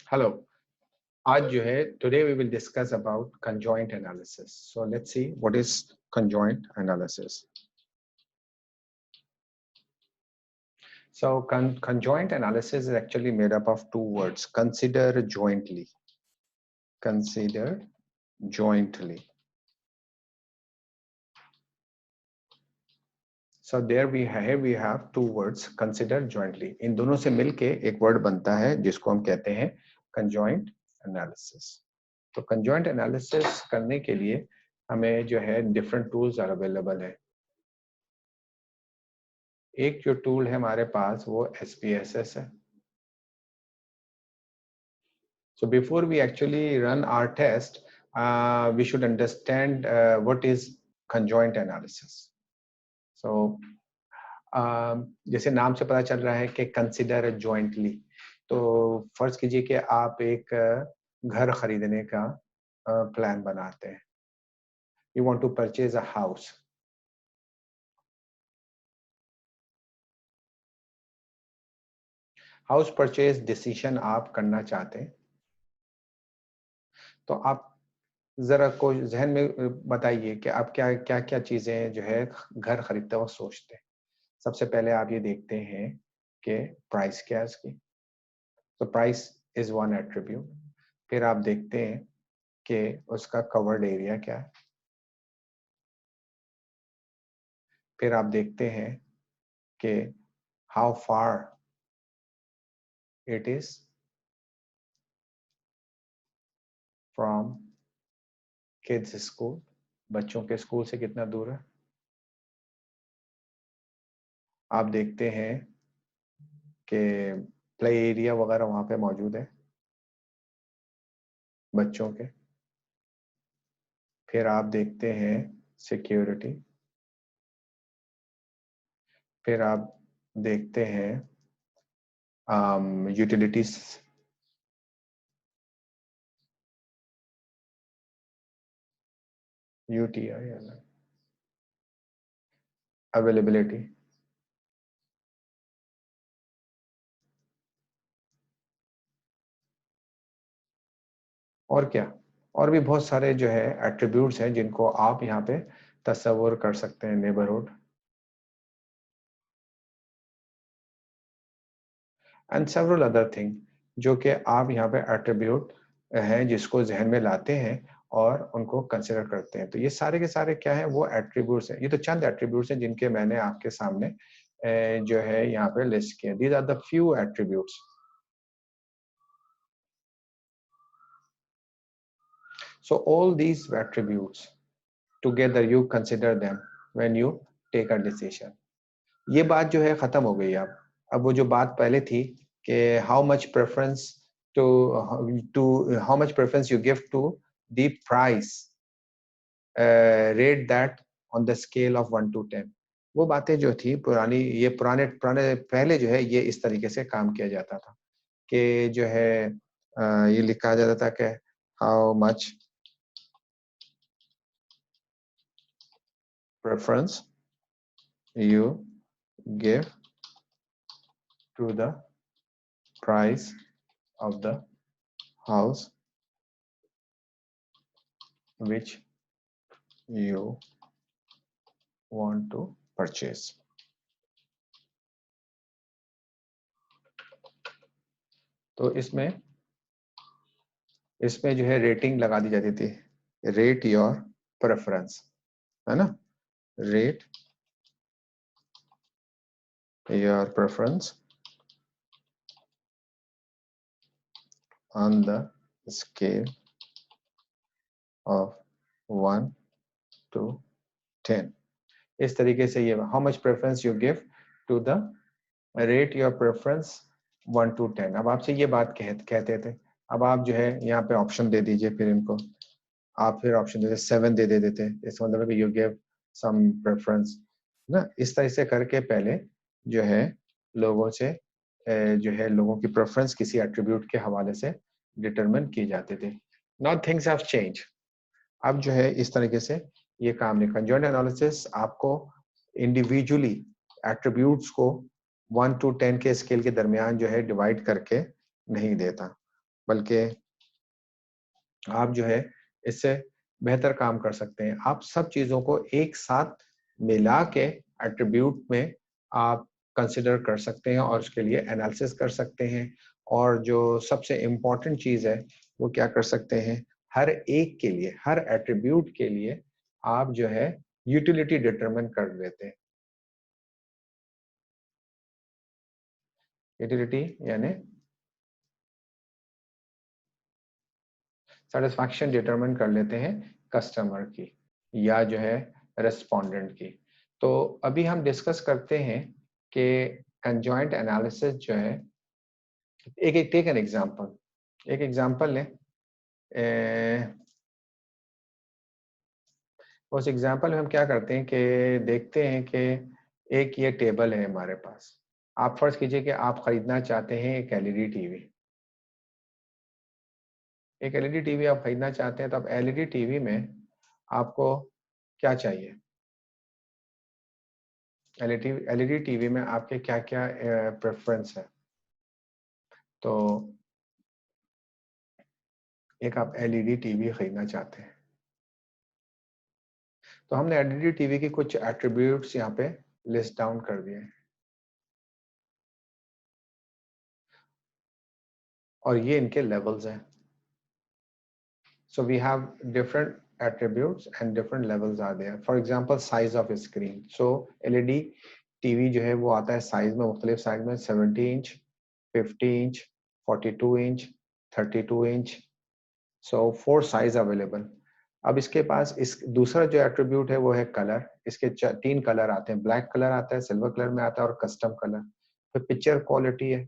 Hello. आज जो है today we will discuss about conjoint analysis. So let's see what is conjoint analysis. So conjoint analysis is actually made up of two words: consider jointly. Consider jointly. So there we have two words: consider jointly. इन दोनों से मिलके एक word बनता है जिसको हम कहते हैं conjoint analysis. तो conjoint analysis करने के लिए हमें जो है different tools are available है. एक जो टूल है हमारे पास वो SPSS है. So before we actually run our test, we should understand what is conjoint analysis. So जैसे नाम से पता चल रहा है कि कंसिडर जॉइंटली, तो फर्ज कीजिए कि आप एक घर खरीदने का प्लान बनाते हैं. You want to purchase a house. House purchase decision आप करना चाहते हैं, तो आप जरा को जहन में बताइए कि आप क्या क्या क्या चीजें जो है घर खरीदते वक्त सोचते हैं. सबसे पहले आप ये देखते हैं कि प्राइस क्या है इसकी. तो प्राइस इज वन एट्रीब्यूट. फिर आप देखते हैं कि उसका कवर्ड एरिया क्या है. फिर आप देखते हैं कि how far it is from kids school. बच्चों के स्कूल से कितना दूर है. आप देखते हैं कि प्ले एरिया वगैरह वहां पे मौजूद है बच्चों के. फिर आप देखते हैं सिक्योरिटी. फिर आप देखते हैं यूटिलिटीज. UTI availability. और क्या, और भी बहुत सारे जो है एट्रीब्यूट्स हैं जिनको आप यहाँ पे तस्वुर कर सकते हैं. Neighbourhood and several other thing जो कि आप यहाँ पे एट्रीब्यूट हैं जिसको जहन में लाते हैं और उनको कंसिडर करते हैं. तो ये सारे के सारे क्या है, वो एट्रीब्यूट्स हैं. ये तो चंद एट्रीब्यूट्स हैं जिनके मैंने आपके सामने जो है यहाँ पे लिस्ट किए. These are the few attributes. So all these attributes together you consider them when you take a decision. ये बात जो है खत्म हो गई. अब वो जो बात पहले थी कि how much preference to how much preference you give to the price, rate that on the scale of 1 to 10. वो बातें जो थी पुरानी, ये पुराने पुराने पहले जो है ये इस तरीके से काम किया जाता था कि जो है ये लिखा जाता था कि how much preference you give to the price of the house which you want to purchase. तो इसमें जो है रेटिंग लगा दी जाती थी. रेट योर प्रेफरेंस, है ना. Rate your preference on the scale of 1 to 10. इस तरीके से ये how much preference you give to the rate your preference 1 to 10. अब आपसे ये बात कहते थे. अब आप जो है यहाँ पे ऑप्शन दे दीजिए. फिर इनको आप फिर ऑप्शन देते 7 दे देते. इसका मतलब है यू गिव सम प्रेफरेंस ना. इस तरह से करके पहले जो है लोगों से जो है लोगों की प्रेफरेंस किसी एट्रीब्यूट के हवाले से डिटरमिन की जाते थे. Now things have change. अब जो है इस तरीके से ये काम नहीं. कंजॉइंट एनालिसिस आपको इंडिविजुअली एट्रीब्यूट्स को 1 to 10 के स्केल के दरमियान जो है डिवाइड करके नहीं देता. बल्कि आप जो है इससे बेहतर काम कर सकते हैं। आप सब चीज़ों को एक साथ मिला के एट्रीब्यूट में आप कंसिडर कर सकते हैं और उसके लिए एनालिसिस कर सकते हैं। और जो सबसे इम्पोर्टेंट चीज़ है वो क्या कर सकते हैं, हर एक के लिए, हर एट्रीब्यूट के लिए आप जो है यूटिलिटी डिटरमाइन कर लेते हैं। यूटिलिटी यानी सेटिस्फैक्शन डिटरमाइन कर लेते हैं कस्टमर की या जो है रेस्पोंडेंट की। तो अभी हम डिस्कस करते हैं कि कंजॉइंट एनालिसिस जो है, एक एक टेक एन एग्जांपल, एक एग्जांपल लें। उस एग्जांपल में हम क्या करते हैं कि देखते हैं कि एक ये टेबल है हमारे पास। आप फर्ज कीजिए कि आप खरीदना चाहते हैं एक एलईडी टीवी। एक एलईडी टीवी आप खरीदना चाहते हैं, तो अब एलईडी टीवी में आपको क्या चाहिए? एलईडी टीवी में आपके क्या क्या प्रेफरेंस है? तो एक आप एलईडी टीवी खरीदना चाहते हैं, तो हमने एलईडी टीवी की कुछ एट्रीब्यूट्स यहाँ पे लिस्ट डाउन कर दिए हैं और ये इनके लेवल्स हैं। So we have different attributes and different levels are there. For example, size of screen. So LED TV जो है वो आता है साइज में, मुख्तलिफ साइज में, 70 inch, 50 inch, 42 inch, 32 inch. So 4 size available. अब इसके पास इस दूसरा जो एट्रीब्यूट है वो है कलर। इसके 3 कलर आते हैं, ब्लैक कलर आता है, सिल्वर कलर में आता है और कस्टम कलर। फिर पिक्चर क्वालिटी है,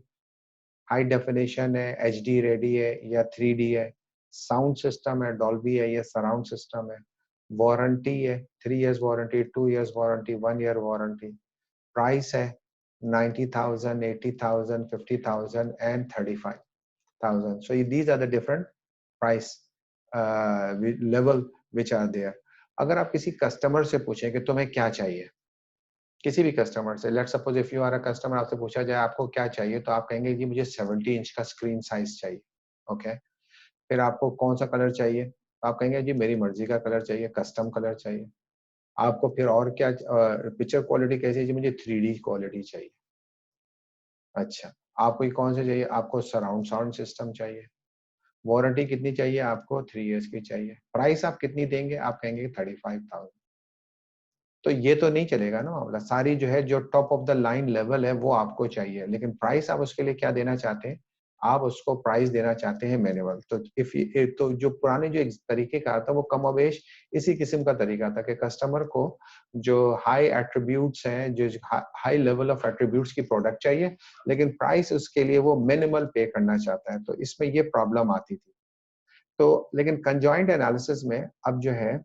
हाई डेफिनेशन है, एचडी रेडी है या 3D है। साउंड सिस्टम है, डॉल्बी है या सराउंड सिस्टम है। वारंटी है, 3 years warranty, 2 years warranty, 1 year warranty. Price है 90,000, 80,000, 50,000 and 35,000। So these are the different price level which are there. अगर आप किसी कस्टमर से पूछें कि तुम्हें क्या चाहिए, किसी भी कस्टमर से, let's suppose if you are a customer, आपसे पूछा जाए आपको क्या चाहिए, तो आप कहेंगे कि मुझे 70 इंच का स्क्रीन साइज चाहिए। ओके, फिर आपको कौन सा कलर चाहिए, तो आप कहेंगे जी मेरी मर्जी का कलर चाहिए, कस्टम कलर चाहिए। आपको फिर और क्या, पिक्चर क्वालिटी कैसी है जी, मुझे 3D क्वालिटी चाहिए। अच्छा, आपको ये कौन सा चाहिए, आपको सराउंड साउंड सिस्टम चाहिए। वारंटी कितनी चाहिए आपको, 3 इयर्स की चाहिए। प्राइस आप कितनी देंगे, आप कहेंगे 35,000। तो ये तो नहीं चलेगा ना मामला, सारी जो है जो top of the line level है वो आपको चाहिए, लेकिन प्राइस आप उसके लिए क्या देना चाहते हैं, आप उसको प्राइस देना चाहते हैं मैनुअल। तो तो जो पुराने जो एक तरीके का था वो कमोबेश इसी किस्म का तरीका था कि कस्टमर को जो हाई एट्रीब्यूट्स हैं, जो हाई लेवल ऑफ एट्रीब्यूट्स की प्रोडक्ट चाहिए, लेकिन प्राइस उसके लिए वो मिनिमल पे करना चाहता है। तो इसमें ये प्रॉब्लम आती थी। तो लेकिन कंजॉइंट एनालिसिस में अब जो है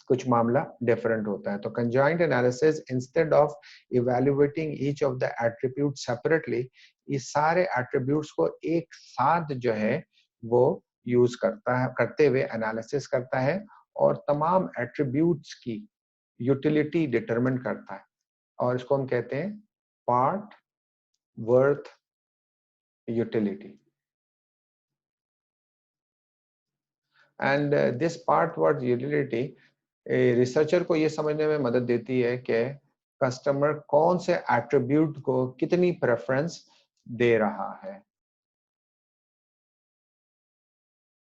कुछ मामला डिफरेंट होता है। तो conjoint analysis, instead of evaluating each of the attribute separately, ये सारे एट्रीब्यूट्स को एक साथ जो है वो यूज करता है, करते हुए एनालिसिस करता है और तमाम एट्रीब्यूट्स की यूटिलिटी डिटरमिन करता है। और इसको हम कहते हैं part worth utility. And this part worth utility researcher को ये समझने में मदद देती है कि कस्टमर कौन से एट्रीब्यूट को कितनी प्रेफरेंस दे रहा है।